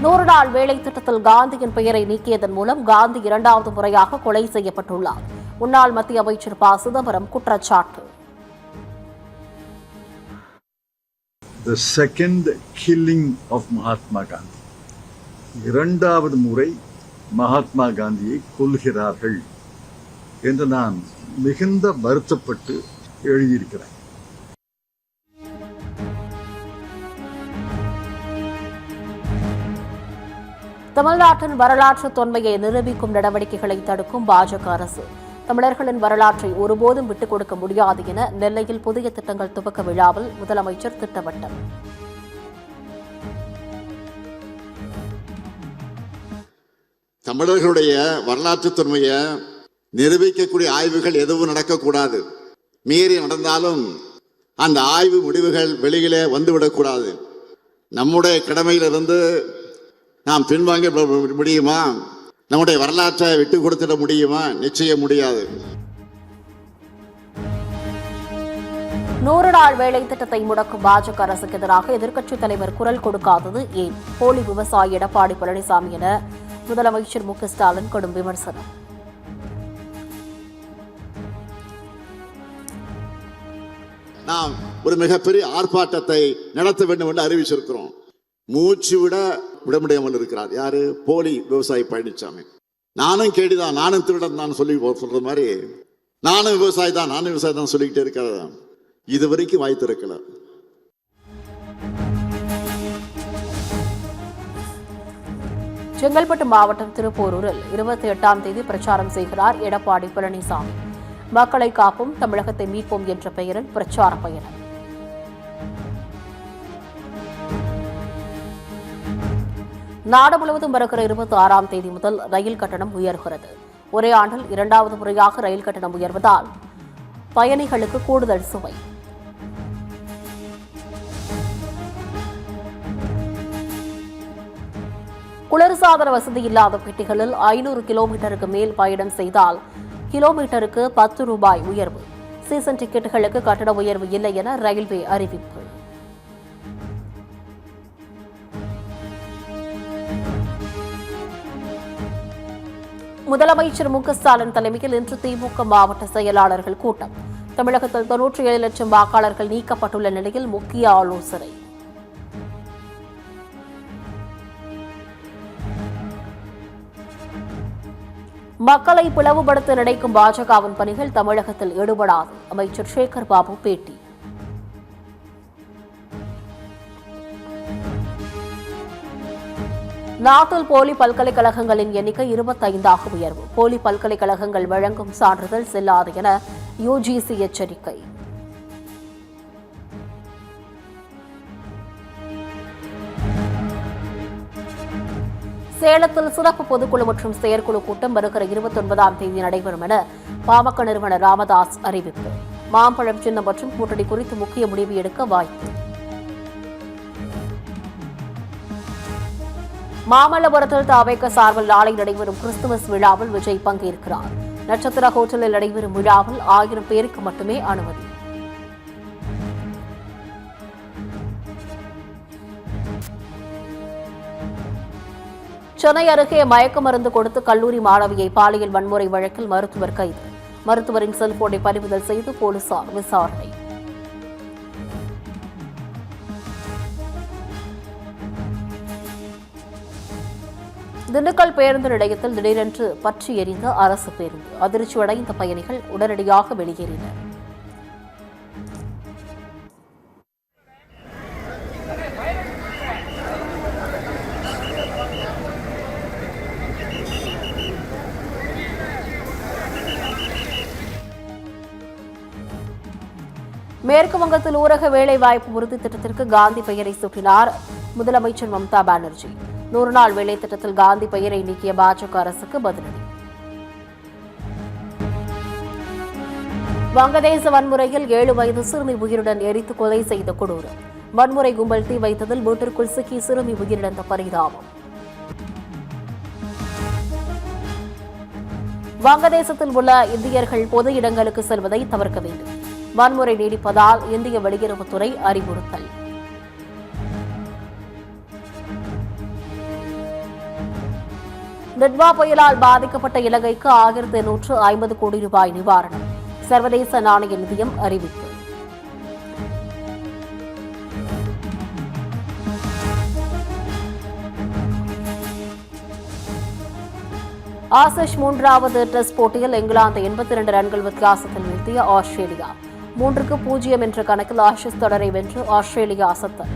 100 நாள் வேலை திட்டத்தில் காந்தியின் பெயரை நீக்கியதன் மூலம் காந்தி 2வது முறையாக கொலை செய்யப்பட்டுள்ளார். முன்னாள் மத்திய அமைச்சர் ப. சிதம்பரம் குற்றச்சாட்டு. The second killing of Mahatma Gandhi. 2வது முறை மகாத்மா காந்தியை கொல்கிறார்கள் என்று நான் மிகுந்த வருத்தப்பட்டு எழுதியிருக்கிறேன். தமிழ்நாட்டின் வரலாற்று தொன்மையை நிரூபிக்கும் நடவடிக்கைகளை தடுக்கும் பாஜக அரசு தமிழர்களின் வரலாற்றை ஒருபோதும் விட்டுக் கொடுக்க முடியாது என நெல்லையில் புதிய திட்டங்கள் துவக்க விழாவில் முதலமைச்சர் திட்டவட்டம். தமிழர்களுடைய வரலாற்று தொன்மையை நிரூபிக்கக்கூடிய ஆய்வுகள் எதுவும் நடக்கக்கூடாது. மீறி நடந்தாலும் அந்த ஆய்வு முடிவுகள் வெளியிலே வந்துவிடக்கூடாது. நம்முடைய கடமையிலிருந்து நாம் பின்வாங்க முடியுமா? நம்முடைய வரலாற்றை விட்டு கொடுத்திட முடியுமா? நிச்சயம் முடியாது. 100 நாள் வேலை திட்டத்தை முடக்கும் பாஜக அரசுக்கு எதிராக எதிர்க்கட்சித் தலைவர் குரல் கொடுக்காதது ஏன்? போலி விவசாயி எடப்பாடி பழனிசாமி என முதலமைச்சர் மு க ஸ்டாலின் கடும் விமர்சனம். நாம் ஒரு மிகப்பெரிய ஆர்ப்பாட்டத்தை நடத்த வேண்டும் என்று அறிவிச்சிருக்கிறோம். மூச்சு விட முடியாமல் இருக்கிறார். யாரு? போலி விவசாயி பழனிசாமி. நானும் கேடிதான், நானும் திருடன் தான் சொல்ற மாதிரி நானும் விவசாயி தான் சொல்லிக்கிட்டே இருக்கிறதா இது வரைக்கும் வாய் திறக்கல. செங்கல்பட்டு மாவட்டம் திருப்போரூரில் 28ஆம் தேதி பிரச்சாரம் செய்கிறார் எடப்பாடி பழனிசாமி. மக்களை காப்போம், தமிழகத்தை மீட்போம் என்ற பெயரில் பிரச்சார பயணம். நாடு முழுவதும் வருகிற 26ஆம் தேதி முதல் ரயில் கட்டணம் உயர்கிறது. ஒரே ஆண்டில் 2வது முறையாக ரயில் கட்டணம் உயர்வதால் பயணிகளுக்கு கூடுதல் சுமை. குளிர்சாதன வசதி இல்லாத பெட்டிகளில் 500 கிலோமீட்டருக்கு மேல் பயணம் செய்தால் கிலோமீட்டருக்கு 10 ரூபாய் உயர்வு. சீசன் டிக்கெட்டுகளுக்கு கட்டண உயர்வு இல்லை என ரயில்வே அறிவிப்பு. முதலமைச்சர் மு க ஸ்டாலின் தலைமையில் இன்று திமுக மாவட்ட செயலாளர்கள் கூட்டம். தமிழகத்தில் 97 லட்சம் வாக்காளர்கள் நீக்கப்பட்டுள்ள நிலையில் முக்கிய ஆலோசனை. மக்களை பிளவுபடுத்த நினைக்கும் பாஜகவின் பணிகள் தமிழகத்தில் ஈடுபடாது. அமைச்சர் சேகர் பாபு பேட்டி. நாட்டில் போலி பல்கலைக்கழகங்களின் எண்ணிக்கை 25ஆக உயர்வு. போலி பல்கலைக்கழகங்கள் வழங்கும் சான்றிதழ் செல்லாது என யுஜிசி எச்சரிக்கை. சேலத்தில் சிறப்பு பொதுக்குழு மற்றும் செயற்குழு கூட்டம் வருகிற 29ஆம் தேதி நடைபெறும் என பாமக நிறுவனர் ராமதாஸ் அறிவிப்பு. மாம்பழம் சின்னம் மற்றும் கூட்டணி குறித்து முக்கிய முடிவு எடுக்க வாய்ப்பு. மாமல்லபுரத்தில் தவேக சார்பில் நாளை நடைபெறும் கிறிஸ்துமஸ் விழாவில் விஜய் பங்கேற்கிறார். நட்சத்திர ஹோட்டலில் நடைபெறும் விழாவில் 1000 பேருக்கு மட்டுமே அனுமதி. சென்னை அருகே மயக்க மருந்து கொடுத்து கல்லூரி மாணவியை பாலியல் வன்முறை வழக்கில் மருத்துவர் கைது. மருத்துவரின் செல்போனை பறிமுதல் செய்து போலீசார் விசாரணை. திண்டுக்கல் பேருந்து நிலையத்தில் திடீரென்று பற்றி எரிந்த அரசு பேருந்து. அதிர்ச்சியடைந்த பயணிகள் உடனடியாக வெளியேறினர். மேற்கு வங்கத்தில் ஊரக வேலைவாய்ப்பு உறுதி திட்டத்திற்கு காந்தி பெயரை சூட்டினார் முதலமைச்சர் மம்தா பானர்ஜி. 100 நாள் வேலை திட்டத்தில் காந்தி பெயரை நீக்கிய பாஜக அரசுக்கு பதிலடி. வங்கதேச வன்முறையில் 7 வயது சிறுமி உயிருடன் எரித்து கொலை செய்த கொடூரம். வன்முறை கும்பல் தீ வைத்ததில் வீட்டிற்குள் சிக்கி சிறுமி உயிரிழந்த பரிதாபம். வங்கதேசத்தில் உள்ள இந்தியர்கள் பொது இடங்களுக்கு செல்வதை தவிர்க்க வேண்டும். வன்முறை நீடிப்பதால் இந்திய வெளியுறவுத்துறை அறிவுறுத்தல். நிட்வா புயலால் பாதிக்கப்பட்ட இலங்கைக்கு 1850 கோடி ரூபாய் நிவாரணம். சர்வதேச நாணய நிதியம் அறிவிப்பு. ஆஷஸ் 3வது டெஸ்ட் போட்டியில் இங்கிலாந்து 82 ரன்கள் வித்தியாசத்தில் வீழ்த்திய ஆஸ்திரேலியா. 3-0 என்ற கணக்கில் ஆஷஸ் தொடரை வென்று ஆஸ்திரேலியா அசத்தல்.